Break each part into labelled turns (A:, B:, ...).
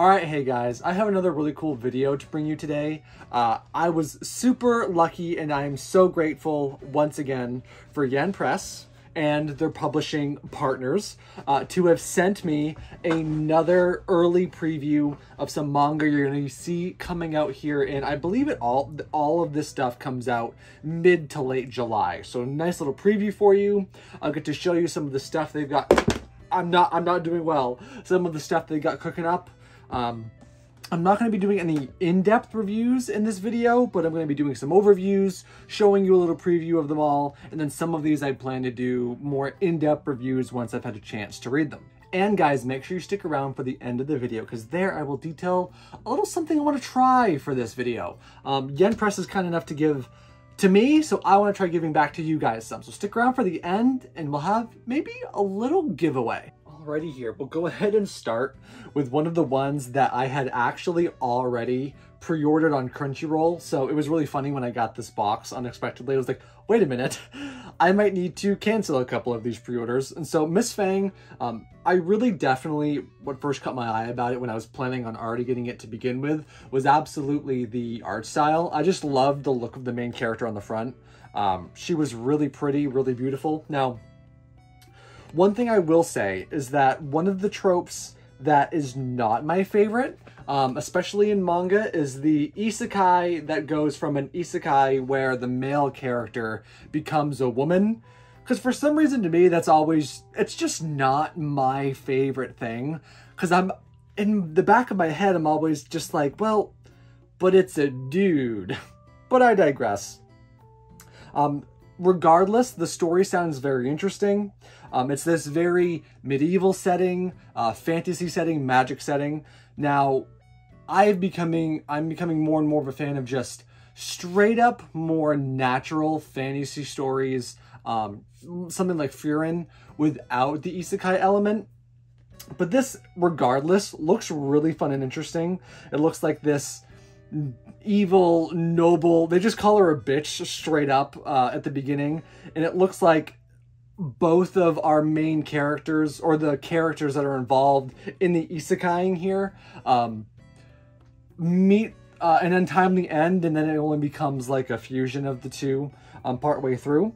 A: Alright, hey guys, I have another really cool video to bring you today. I was super lucky and I am so grateful once again for Yen Press and their publishing partners to have sent me another early preview of some manga you're going to see coming out here, and I believe all of this stuff comes out mid to late July. So nice little preview for you. I'll get to show you some of the stuff they've got. I'm not doing well. Some of the stuff they got cooking up. I'm not going to be doing any in-depth reviews in this video, but I'm going to be doing some overviews, showing you a little preview of them all, and then some of these I plan to do more in-depth reviews once I've had a chance to read them. And guys, make sure you stick around for the end of the video, because there I will detail a little something I want to try for this video. Yen Press is kind enough to give to me, so I want to try giving back to you guys some. So stick around for the end, and we'll have maybe a little giveaway. Alrighty, here we'll go ahead and start with one of the ones that I had actually already pre-ordered on Crunchyroll. So it was really funny when I got this box unexpectedly. I was like, wait a minute, I might need to cancel a couple of these pre-orders. And so Miss Fang, I really definitely, what first caught my eye about it when I was planning on already getting it to begin with was absolutely the art style. I just loved the look of the main character on the front. She was really pretty, really beautiful. Now, one thing I will say is that one of the tropes that is not my favorite, especially in manga, is the isekai that goes from an isekai where the male character becomes a woman. Because for some reason to me, it's just not my favorite thing. Because I'm, in the back of my head, I'm always just like, well, but it's a dude. But I digress. Regardless, the story sounds very interesting. It's this very medieval setting, fantasy setting, magic setting. Now, I'm becoming more and more of a fan of just straight up more natural fantasy stories, something like Furin without the isekai element. But this, regardless, looks really fun and interesting. It looks like this evil, noble, they just call her a bitch straight up at the beginning, and it looks like both of our main characters, or the characters that are involved in the isekaiing here, meet an untimely end, and then it only becomes like a fusion of the two partway through.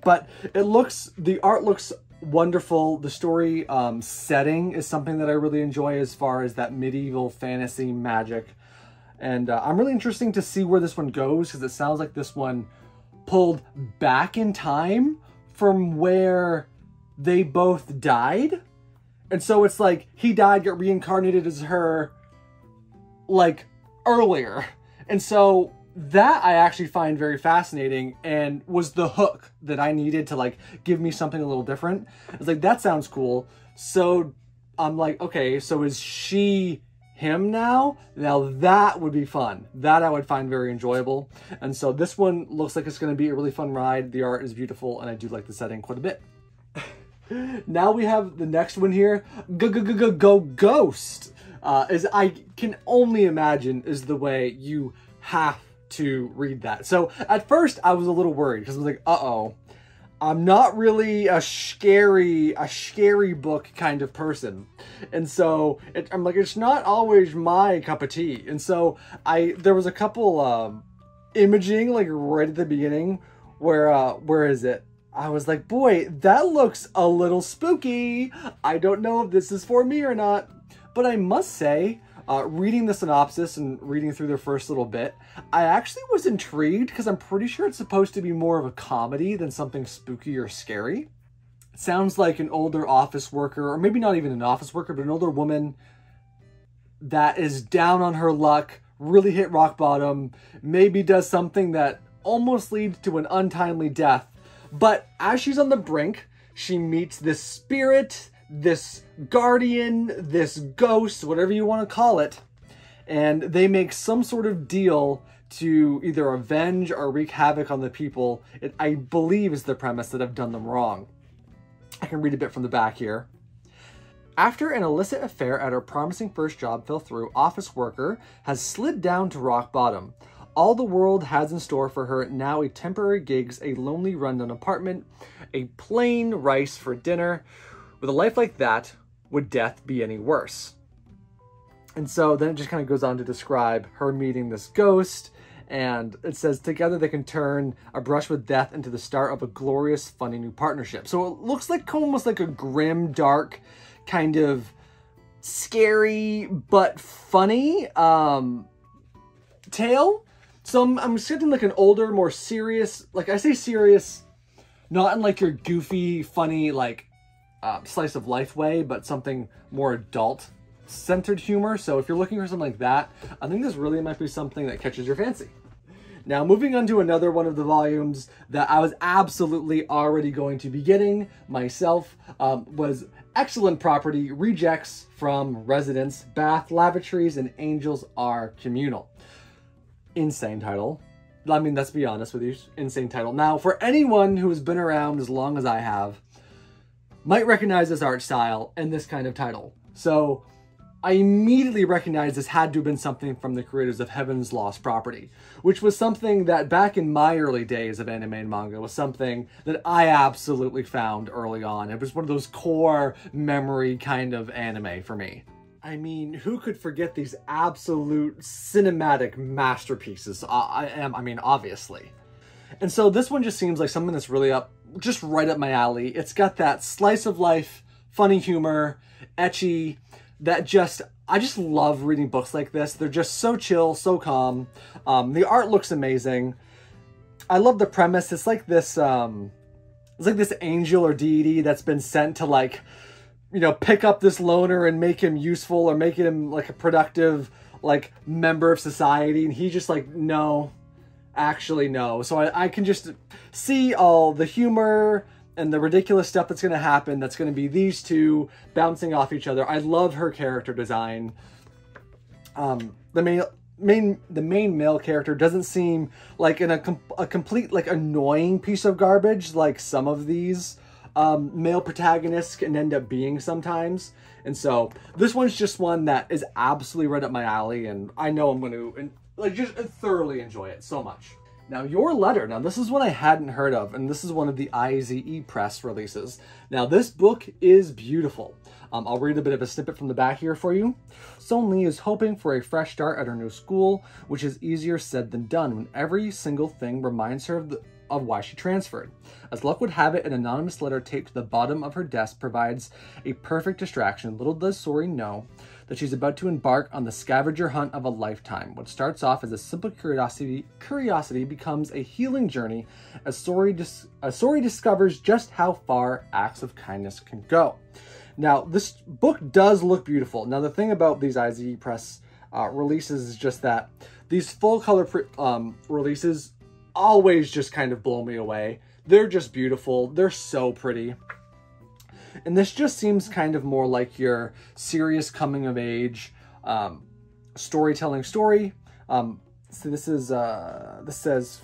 A: But the art looks wonderful. The story setting is something that I really enjoy as far as that medieval fantasy magic. And I'm really interested to see where this one goes, because it sounds like this one pulled back in time from where they both died. And so it's like he died, got reincarnated as her, like, earlier. And so that I actually find very fascinating and was the hook that I needed to, like, give me something a little different. I was like, that sounds cool. So I'm like, okay, so is she him now? Now that would be fun. That I would find very enjoyable. And so this one looks like it's going to be a really fun ride. The art is beautiful, and I do like the setting quite a bit. Now we have the next one here, GGO Ghost. As I can only imagine is the way you have to read that. So at first I was a little worried because I was like, uh-oh, I'm not really a scary book kind of person. And so I'm like, it's not always my cup of tea. And so there was a couple imaging like right at the beginning where is it? I was like, boy, that looks a little spooky. I don't know if this is for me or not. But I must say, reading the synopsis and reading through the first little bit, I actually was intrigued because I'm pretty sure it's supposed to be more of a comedy than something spooky or scary. It sounds like an older office worker, or maybe not even an office worker, but an older woman that is down on her luck, really hit rock bottom, maybe does something that almost leads to an untimely death. But as she's on the brink, she meets this spirit, this guardian, this ghost, whatever you want to call it, and they make some sort of deal to either avenge or wreak havoc on the people I believe is the premise that have done them wrong. I can read a bit from the back here. After an illicit affair at her promising first job fell through, office worker has slid down to rock bottom. All the world has in store for her now: a temporary gigs, a lonely rundown apartment, a plain rice for dinner. With a life like that, would death be any worse? And so then it just kind of goes on to describe her meeting this ghost. And it says, together they can turn a brush with death into the start of a glorious, funny new partnership. So it looks like almost like a grim, dark, kind of scary, but funny tale. So I'm getting like an older, more serious, like I say serious, not in like your goofy, funny, like slice of life way, but something more adult centered humor. So if you're looking for something like that, I think this really might be something that catches your fancy. Now, moving on to another one of the volumes that I was absolutely already going to be getting myself, was Excellent Property, Rejects from Residence, Bath, Lavatories, and Angels Are Communal. Insane title. I mean, let's be honest with you, insane title. Now, for anyone who has been around as long as I have, might recognize this art style and this kind of title. So I immediately recognized this had to have been something from the creators of Heaven's Lost Property, which was something that back in my early days of anime and manga was something that I absolutely found early on. It was one of those core memory kind of anime for me. I mean, who could forget these absolute cinematic masterpieces? I mean, obviously. And so this one just seems like something that's really just right up my alley. It's got that slice of life, funny humor, ecchi, that I just love reading books like this. They're just so chill, so calm. The art looks amazing. I love the premise. It's like this angel or deity that's been sent to, like, you know, pick up this loner and make him useful or make him like a productive, like, member of society. And he's just like, no, actually no. So I can just see all the humor and the ridiculous stuff that's going to happen. That's going to be these two bouncing off each other. I love her character design. The main male character doesn't seem like a complete, like, annoying piece of garbage like some of these male protagonists can end up being sometimes. And so this one's just one that is absolutely right up my alley, and I know I'm going to just thoroughly enjoy it so much. Now, Your Letter. Now, this is one I hadn't heard of, and this is one of the IZE Press releases. Now, this book is beautiful. I'll read a bit of a snippet from the back here for you. Seon Lee is hoping for a fresh start at her new school, which is easier said than done when every single thing reminds her of why she transferred. As luck would have it, an anonymous letter taped to the bottom of her desk provides a perfect distraction. Little does Sori know that she's about to embark on the scavenger hunt of a lifetime. What starts off as a simple curiosity becomes a healing journey as Sori discovers just how far acts of kindness can go. Now, this book does look beautiful. Now, the thing about these IZE Press releases is just that these full color releases always just kind of blow me away. They're just beautiful. They're so pretty. And this just seems kind of more like your serious coming of age storytelling story. So this says,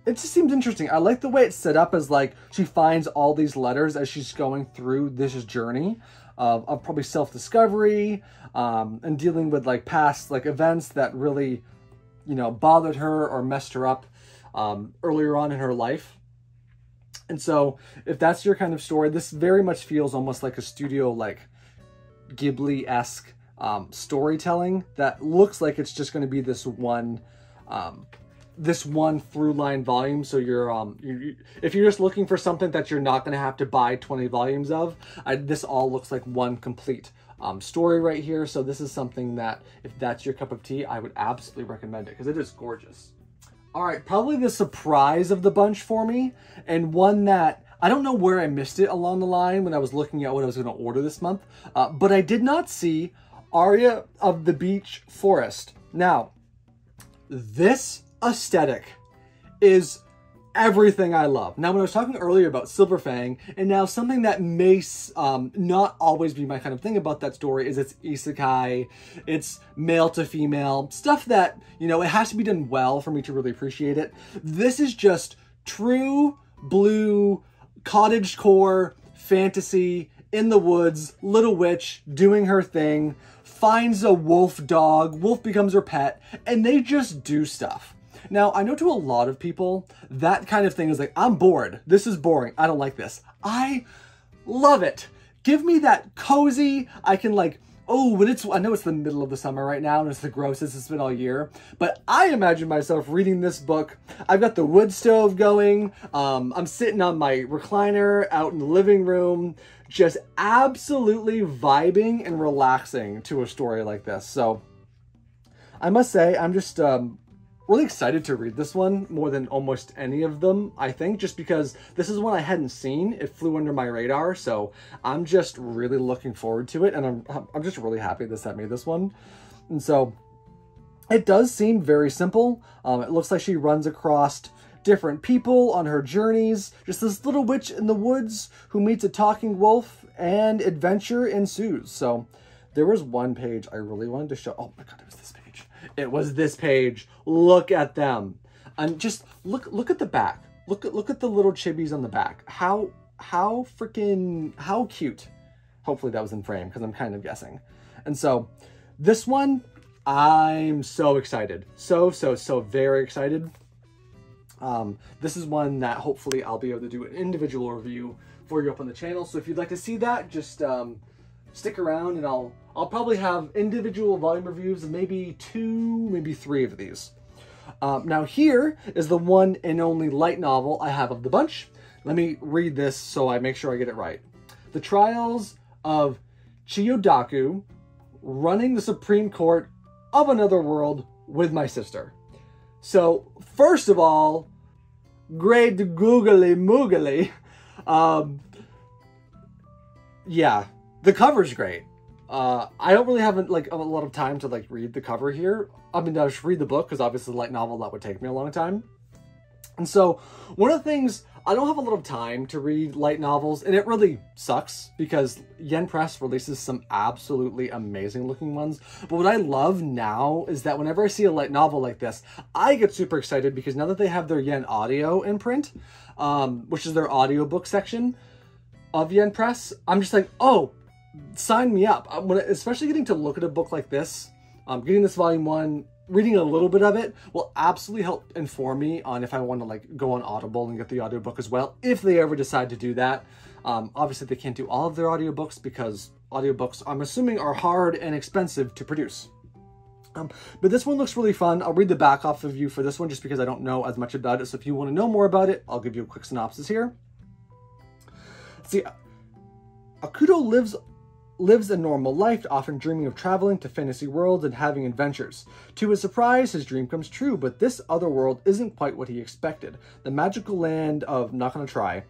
A: it just seems interesting. I like the way it's set up as, like, she finds all these letters as she's going through this journey of probably self-discovery and dealing with, like, past, like, events that really, you know, bothered her or messed her up earlier on in her life. And so if that's your kind of story, this very much feels almost like a studio, like, Ghibli-esque storytelling that looks like it's just going to be this one through line volume. So if you're just looking for something that you're not going to have to buy 20 volumes of, this all looks like one complete story right here. So this is something that, if that's your cup of tea, I would absolutely recommend it because it is gorgeous. All right, probably the surprise of the bunch for me, and one that I don't know where I missed it along the line when I was looking at what I was going to order this month, but I did not see Aria of the Beach Forest. Now, this aesthetic is everything I love. Now, when I was talking earlier about Silver Fang, and now something that may not always be my kind of thing about that story is it's isekai, it's male to female, stuff that, you know, it has to be done well for me to really appreciate it. This is just true blue, cottagecore, fantasy, in the woods, little witch doing her thing, finds a wolf dog, wolf becomes her pet, and they just do stuff. Now, I know to a lot of people, that kind of thing is like, I'm bored. This is boring. I don't like this. I love it. Give me that cozy, I can, like, Oh, but I know it's the middle of the summer right now, and it's the grossest it's been all year. But I imagine myself reading this book. I've got the wood stove going. I'm sitting on my recliner out in the living room, just absolutely vibing and relaxing to a story like this. So I must say, I'm just really excited to read this one more than almost any of them, I think, just because this is one I hadn't seen. It flew under my radar, so I'm just really looking forward to it, and I'm just really happy they sent me this one. And so it does seem very simple. It looks like she runs across different people on her journeys, just this little witch in the woods who meets a talking wolf, and adventure ensues. So there was one page I really wanted to show. Oh my god, it was this page. It was this page. Look at them. And just look at the back. Look at the little chibis on the back. How cute. Hopefully that was in frame because I'm kind of guessing. And so this one, I'm so excited. So very excited. This is one that hopefully I'll be able to do an individual review for you up on the channel. So if you'd like to see that, just stick around, and I'll probably have individual volume reviews of maybe 2, maybe 3 of these. Now here is the one and only light novel I have of the bunch. Let me read this so I make sure I get it right. The Trials of Chiyodaku, running the Supreme Court of Another World with my sister. So first of all, great googly moogly. Yeah, the cover's great. I don't really have like a lot of time to like read the cover here. I mean, I just read the book because obviously the light novel, that would take me a long time. And so one of the things, I don't have a lot of time to read light novels, and it really sucks because Yen Press releases some absolutely amazing looking ones. But what I love now is that whenever I see a light novel like this, I get super excited because now that they have their Yen Audio in print, which is their audiobook section of Yen Press, I'm just like, oh, sign me up. Especially getting to look at a book like this, getting this volume 1, reading a little bit of it will absolutely help inform me on if I want to like go on Audible and get the audiobook as well, if they ever decide to do that. Obviously they can't do all of their audiobooks because audiobooks, I'm assuming, are hard and expensive to produce. But this one looks really fun. I'll read the back off of you for this one just because I don't know as much about it. So if you want to know more about it, I'll give you a quick synopsis here. See, Akudo lives a normal life, often dreaming of traveling to fantasy worlds and having adventures. To his surprise, his dream comes true, but this other world isn't quite what he expected. The magical land of not gonna try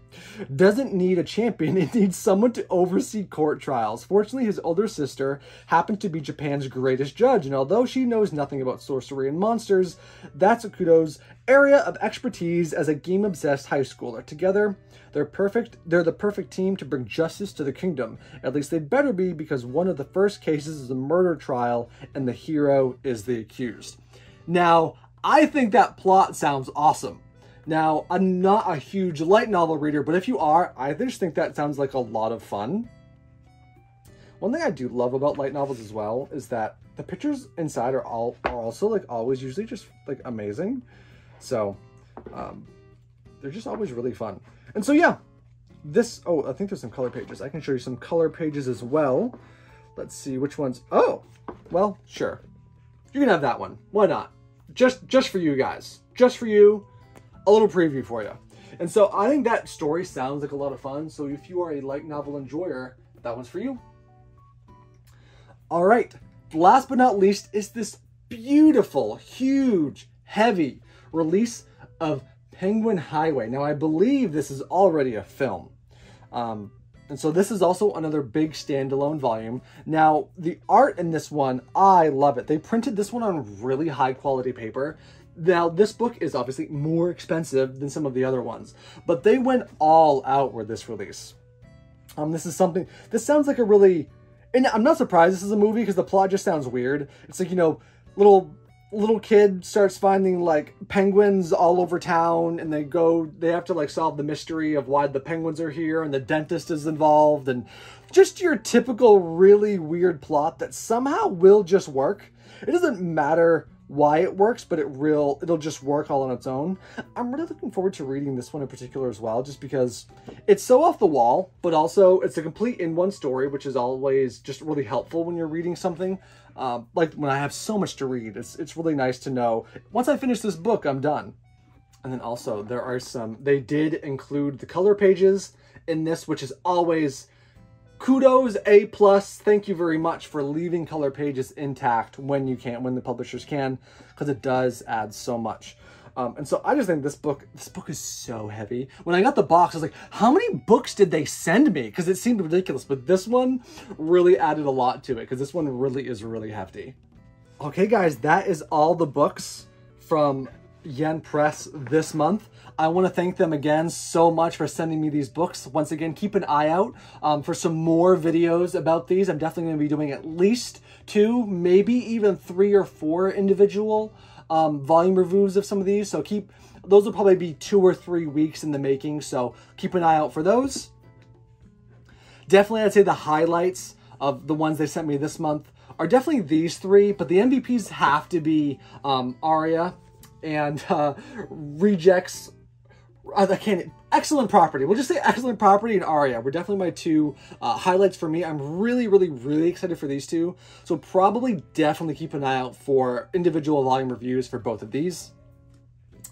A: doesn't need a champion, it needs someone to oversee court trials. Fortunately, his older sister happened to be Japan's greatest judge, and although she knows nothing about sorcery and monsters, that's Akudo's area of expertise as a game-obsessed high schooler. Together, they're the perfect team to bring justice to the kingdom. At least they'd better be, because one of the first cases is a murder trial and the hero is the accused. Now, I think that plot sounds awesome. Now, I'm not a huge light novel reader, but if you are, I just think that sounds like a lot of fun. One thing I do love about light novels as well is that the pictures inside are also like always usually just like amazing. So, they're just always really fun. And so, yeah, oh, I think there's some color pages. I can show you some color pages as well. Let's see which ones. Oh, well, sure. You can have that one. Why not? Just for you guys. Just for you. A little preview for you. And so I think that story sounds like a lot of fun. So if you are a light novel enjoyer, that one's for you. All right. Last but not least is this beautiful, huge, heavy release of Penguin Highway. Now, I believe this is already a film. And so this is also another big standalone volume. Now, the art in this one, I love it. They printed this one on really high quality paper. Now, this book is obviously more expensive than some of the other ones, but they went all out with this release. This sounds like a really, and I'm not surprised this is a movie because the plot just sounds weird. It's like, you know, little kid starts finding like penguins all over town, and they have to like solve the mystery of why the penguins are here, and the dentist is involved, and just your typical really weird plot that somehow will just work. It doesn't matter why it works, but it'll just work all on its own. I'm really looking forward to reading this one in particular as well, just because it's so off the wall, but also it's a complete in-one story, which is always just really helpful when you're reading something. Like when I have so much to read, it's really nice to know, once I finish this book, I'm done. And then also there are they did include the color pages in this, which is always kudos, A+. Thank you very much for leaving color pages intact when you can, when the publishers can, because it does add so much. And so I just think this book is so heavy. When I got the box, I was like, how many books did they send me? Because it seemed ridiculous, but this one really added a lot to it, because this one really is really hefty. Okay guys, that is all the books from Yen Press this month. I want to thank them again so much for sending me these books. Once again, keep an eye out for some more videos about these. I'm definitely going to be doing at least 2, maybe even 3 or 4 individual volume reviews of some of these. So those will probably be 2 or 3 weeks in the making. So keep an eye out for those. Definitely, I'd say the highlights of the ones they sent me this month are definitely these 3, but the MVPs have to be Aria and Rejects. Excellent Property. We'll just say Excellent Property and Aria were definitely my 2 highlights for me. I'm really excited for these 2. So probably definitely keep an eye out for individual volume reviews for both of these.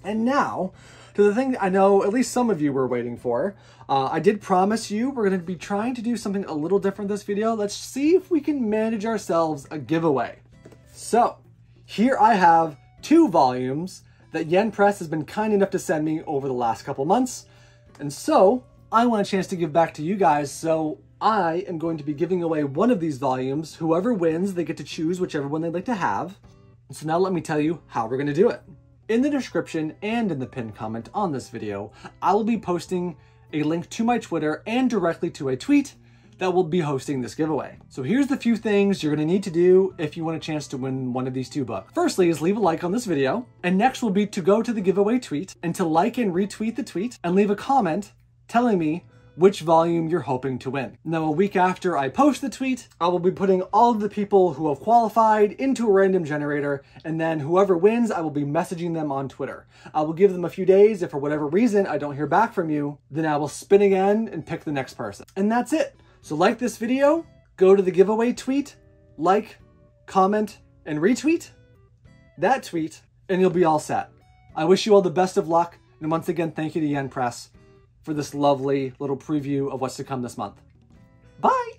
A: And now to the thing I know at least some of you were waiting for. I did promise you we're going to be trying to do something a little different this video. Let's see if we can manage ourselves a giveaway. So here I have 2 volumes that Yen Press has been kind enough to send me over the last couple months. And so I want a chance to give back to you guys. So I am going to be giving away one of these volumes. Whoever wins, they get to choose whichever one they'd like to have. And so now let me tell you how we're going to do it. In the description and in the pinned comment on this video, I will be posting a link to my Twitter and directly to a tweet that will be hosting this giveaway. So here's the few things you're gonna need to do if you want a chance to win one of these 2 books. Firstly is leave a like on this video, and next will be to go to the giveaway tweet and to like and retweet the tweet and leave a comment telling me which volume you're hoping to win. Now a week after I post the tweet, I will be putting all of the people who have qualified into a random generator, and then whoever wins, I will be messaging them on Twitter. I will give them a few days. If for whatever reason I don't hear back from you, then I will spin again and pick the next person. And that's it. So like this video, go to the giveaway tweet, like, comment, and retweet that tweet, and you'll be all set. I wish you all the best of luck, and once again, thank you to Yen Press for this lovely little preview of what's to come this month. Bye!